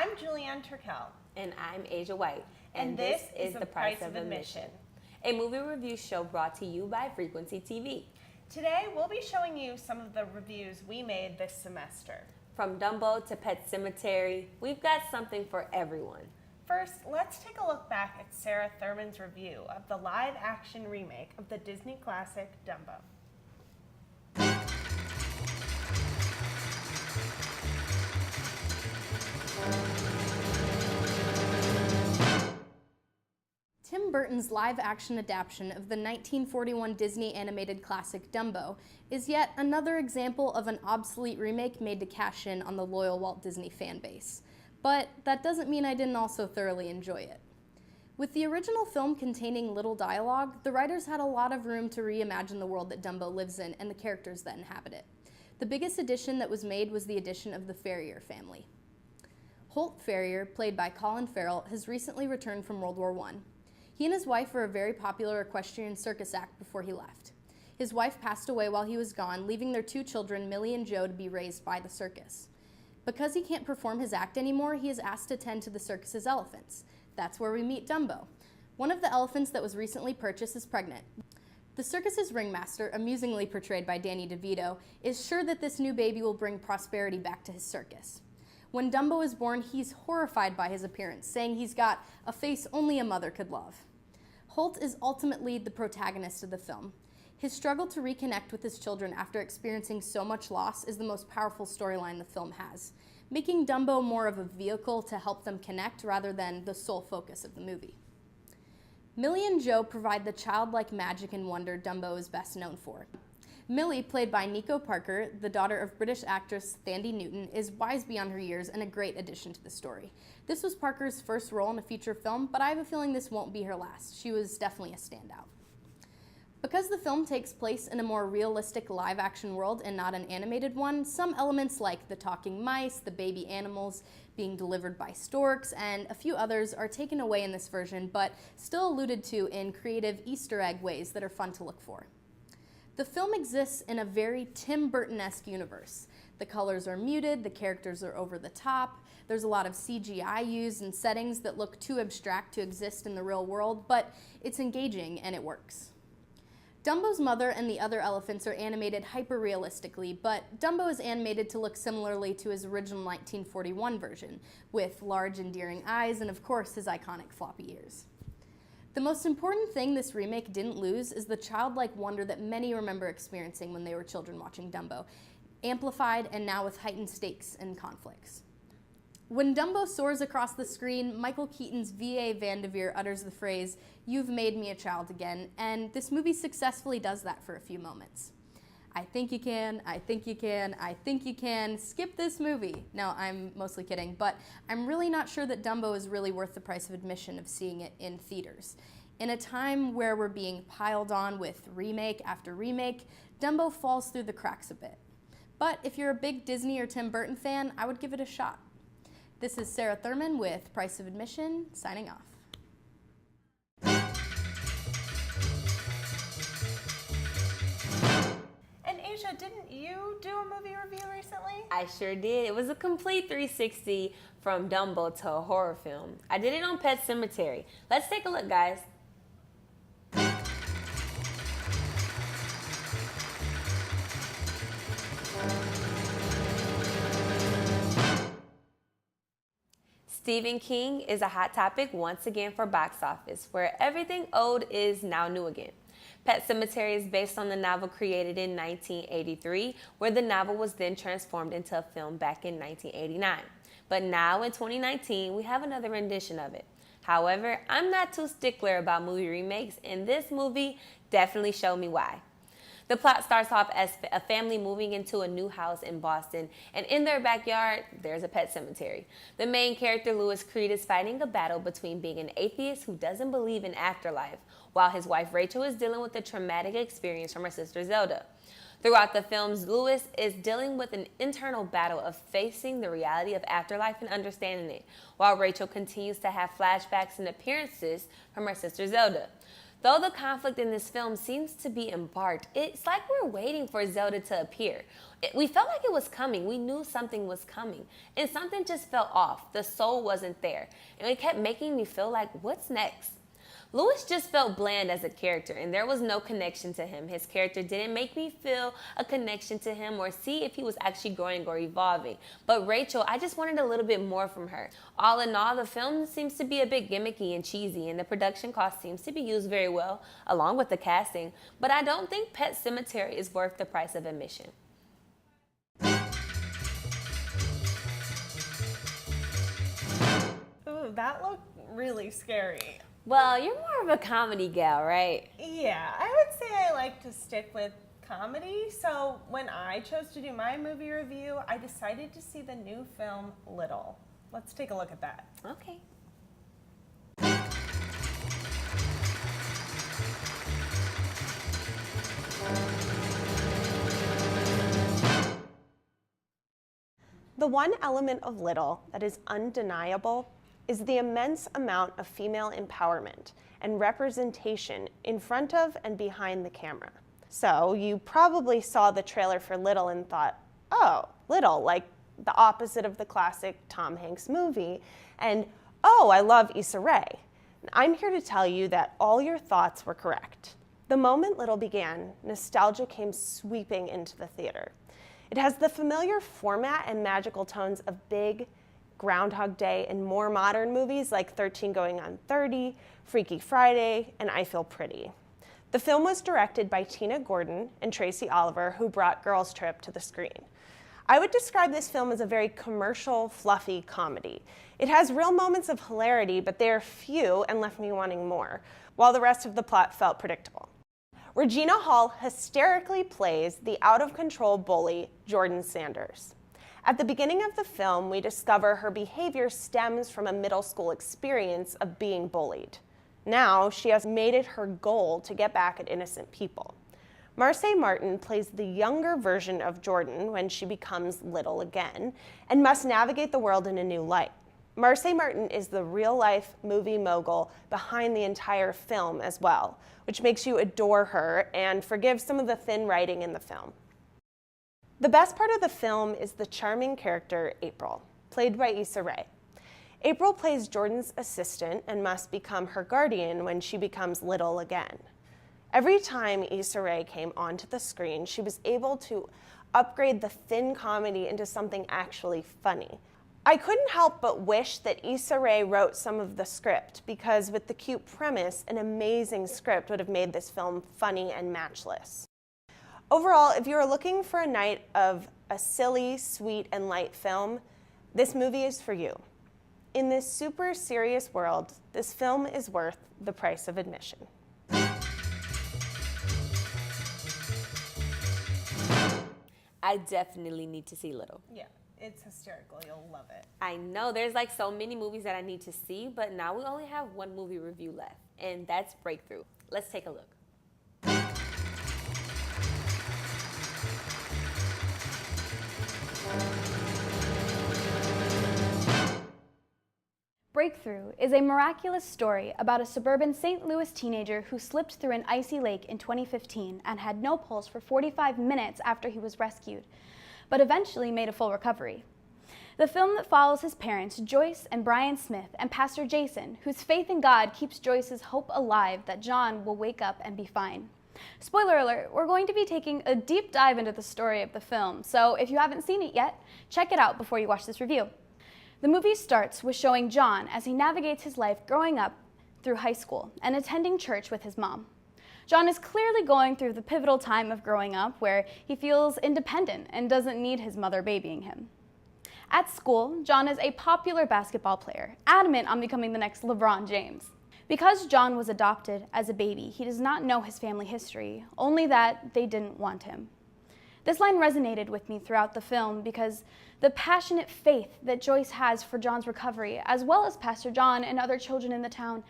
I'm Julienne Turkel. And I'm Asiah White. And this is The Price of Admission, a movie review show brought to you by Frequency TV. Today, we'll be showing you some of the reviews we made this semester. From Dumbo to Pet Sematary, we've got something for everyone. First, let's take a look back at Sarah Thurman's review of the live-action remake of the Disney classic Dumbo. Tim Burton's live-action adaptation of the 1941 Disney animated classic Dumbo is yet another example of an obsolete remake made to cash in on the loyal Walt Disney fan base. But that doesn't mean I didn't also thoroughly enjoy it. With the original film containing little dialogue, the writers had a lot of room to reimagine the world that Dumbo lives in and the characters that inhabit it. The biggest addition that was made was the addition of the Ferrier family. Holt Ferrier, played by Colin Farrell, has recently returned from World War I. He and his wife were a very popular equestrian circus act before he left. His wife passed away while he was gone, leaving their two children, Millie and Joe, to be raised by the circus. Because he can't perform his act anymore, he is asked to tend to the circus's elephants. That's where we meet Dumbo. One of the elephants that was recently purchased is pregnant. The circus's ringmaster, amusingly portrayed by Danny DeVito, is sure that this new baby will bring prosperity back to his circus. When Dumbo is born, he's horrified by his appearance, saying he's got a face only a mother could love. Holt is ultimately the protagonist of the film. His struggle to reconnect with his children after experiencing so much loss is the most powerful storyline the film has, making Dumbo more of a vehicle to help them connect rather than the sole focus of the movie. Millie and Joe provide the childlike magic and wonder Dumbo is best known for. Millie, played by Nico Parker, the daughter of British actress Thandie Newton, is wise beyond her years and a great addition to the story. This was Parker's first role in a feature film, but I have a feeling this won't be her last. She was definitely a standout. Because the film takes place in a more realistic live-action world and not an animated one, some elements like the talking mice, the baby animals being delivered by storks, and a few others are taken away in this version, but still alluded to in creative Easter egg ways that are fun to look for. The film exists in a very Tim Burton-esque universe. The colors are muted, the characters are over the top, there's a lot of CGI used in settings that look too abstract to exist in the real world, but it's engaging and it works. Dumbo's mother and the other elephants are animated hyper-realistically, but Dumbo is animated to look similarly to his original 1941 version, with large endearing eyes and of course his iconic floppy ears. The most important thing this remake didn't lose is the childlike wonder that many remember experiencing when they were children watching Dumbo, amplified and now with heightened stakes and conflicts. When Dumbo soars across the screen, Michael Keaton's V.A. Vanderveer utters the phrase, "You've made me a child again," and this movie successfully does that for a few moments. I think you can, I think you can, I think you can, skip this movie. No, I'm mostly kidding, but I'm really not sure that Dumbo is really worth the price of admission of seeing it in theaters. In a time where we're being piled on with remake after remake, Dumbo falls through the cracks a bit. But if you're a big Disney or Tim Burton fan, I would give it a shot. This is Sarah Thurman with Price of Admission, signing off. Asiah, didn't you do a movie review recently? I sure did. It was a complete 360 from Dumbo to a horror film. I did it on Pet Sematary. Let's take a look, guys. Stephen King is a hot topic once again for box office, where everything old is now new again. Pet Sematary is based on the novel created in 1983, where the novel was then transformed into a film back in 1989. But now in 2019, we have another rendition of it. However, I'm not too stickler about movie remakes, and this movie definitely showed me why. The plot starts off as a family moving into a new house in Boston, and in their backyard, there's a pet cemetery. The main character, Louis Creed, is fighting a battle between being an atheist who doesn't believe in afterlife, while his wife Rachel is dealing with a traumatic experience from her sister Zelda. Throughout the films, Louis is dealing with an internal battle of facing the reality of afterlife and understanding it, while Rachel continues to have flashbacks and appearances from her sister Zelda. Though the conflict in this film seems to be embarked, it's like we're waiting for Zelda to appear. We felt like it was coming. We knew something was coming. And something just felt off. The soul wasn't there. And it kept making me feel like, what's next? Louis just felt bland as a character, and there was no connection to him. His character didn't make me feel a connection to him or see if he was actually growing or evolving. But Rachel, I just wanted a little bit more from her. All in all, the film seems to be a bit gimmicky and cheesy, and the production cost seems to be used very well, along with the casting. But I don't think Pet Sematary is worth the price of admission. Ooh, that looked really scary. Well, you're more of a comedy gal, right? Yeah, I would say I like to stick with comedy. So when I chose to do my movie review, I decided to see the new film Little. Let's take a look at that. Okay. The one element of Little that is undeniable is the immense amount of female empowerment and representation in front of and behind the camera. So you probably saw the trailer for Little and thought, oh, Little, like the opposite of the classic Tom Hanks movie, and oh, I love Issa Rae. I'm here to tell you that all your thoughts were correct. The moment Little began, nostalgia came sweeping into the theater. It has the familiar format and magical tones of big, Groundhog Day, and more modern movies like 13 Going on 30, Freaky Friday, and I Feel Pretty. The film was directed by Tina Gordon and Tracy Oliver, who brought Girls Trip to the screen. I would describe this film as a very commercial, fluffy comedy. It has real moments of hilarity, but they are few and left me wanting more, while the rest of the plot felt predictable. Regina Hall hysterically plays the out-of-control bully, Jordan Sanders. At the beginning of the film, we discover her behavior stems from a middle school experience of being bullied. Now, she has made it her goal to get back at innocent people. Marseille Martin plays the younger version of Jordan when she becomes little again and must navigate the world in a new light. Marseille Martin is the real-life movie mogul behind the entire film as well, which makes you adore her and forgive some of the thin writing in the film. The best part of the film is the charming character, April, played by Issa Rae. April plays Jordan's assistant and must become her guardian when she becomes little again. Every time Issa Rae came onto the screen, she was able to upgrade the thin comedy into something actually funny. I couldn't help but wish that Issa Rae wrote some of the script, because with the cute premise, an amazing script would have made this film funny and matchless. Overall, if you are looking for a night of a silly, sweet, and light film, this movie is for you. In this super serious world, this film is worth the price of admission. I definitely need to see Little. Yeah, it's hysterical. You'll love it. I know there's like so many movies that I need to see, but now we only have one movie review left, and that's Breakthrough. Let's take a look. Breakthrough is a miraculous story about a suburban St. Louis teenager who slipped through an icy lake in 2015 and had no pulse for 45 minutes after he was rescued, but eventually made a full recovery. The film that follows his parents, Joyce and Brian Smith, and Pastor Jason, whose faith in God keeps Joyce's hope alive that John will wake up and be fine. Spoiler alert, we're going to be taking a deep dive into the story of the film, so if you haven't seen it yet, check it out before you watch this review. The movie starts with showing John as he navigates his life growing up through high school and attending church with his mom. John is clearly going through the pivotal time of growing up where he feels independent and doesn't need his mother babying him. At school, John is a popular basketball player, adamant on becoming the next LeBron James. Because John was adopted as a baby, he does not know his family history, only that they didn't want him. This line resonated with me throughout the film because the passionate faith that Joyce has for John's recovery, as well as Pastor John and other children in the town,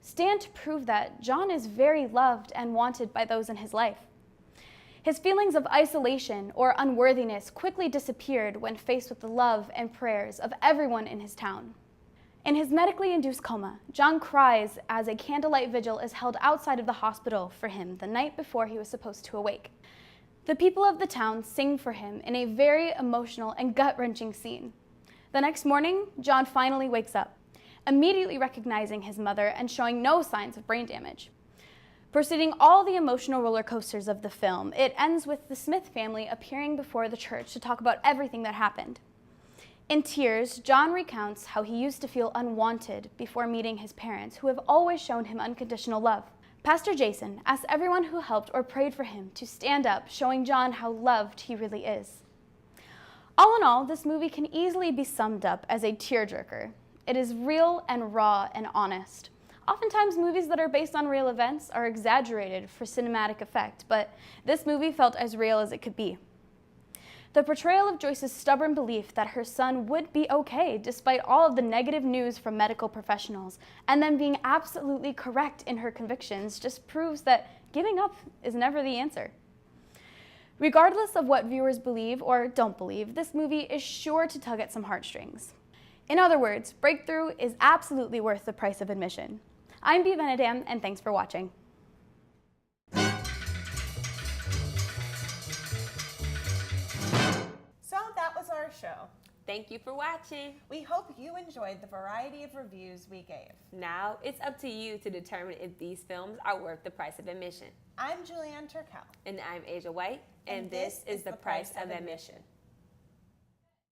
stand to prove that John is very loved and wanted by those in his life. His feelings of isolation or unworthiness quickly disappeared when faced with the love and prayers of everyone in his town. In his medically induced coma, John cries as a candlelight vigil is held outside of the hospital for him the night before he was supposed to awake. The people of the town sing for him in a very emotional and gut-wrenching scene. The next morning, John finally wakes up, immediately recognizing his mother and showing no signs of brain damage. Preceding all the emotional roller coasters of the film, it ends with the Smith family appearing before the church to talk about everything that happened. In tears, John recounts how he used to feel unwanted before meeting his parents, who have always shown him unconditional love. Pastor Jason asks everyone who helped or prayed for him to stand up, showing John how loved he really is. All in all, this movie can easily be summed up as a tearjerker. It is real and raw and honest. Oftentimes, movies that are based on real events are exaggerated for cinematic effect, but this movie felt as real as it could be. The portrayal of Joyce's stubborn belief that her son would be okay despite all of the negative news from medical professionals, and then being absolutely correct in her convictions, just proves that giving up is never the answer. Regardless of what viewers believe or don't believe, this movie is sure to tug at some heartstrings. In other words, Breakthrough is absolutely worth the price of admission. I'm Bea Benedam, and thanks for watching. So that was our show. Thank you for watching. We hope you enjoyed the variety of reviews we gave. Now, it's up to you to determine if these films are worth the price of admission. I'm Julienne Turkel. And I'm Asiah White, and this is The Price of Admission.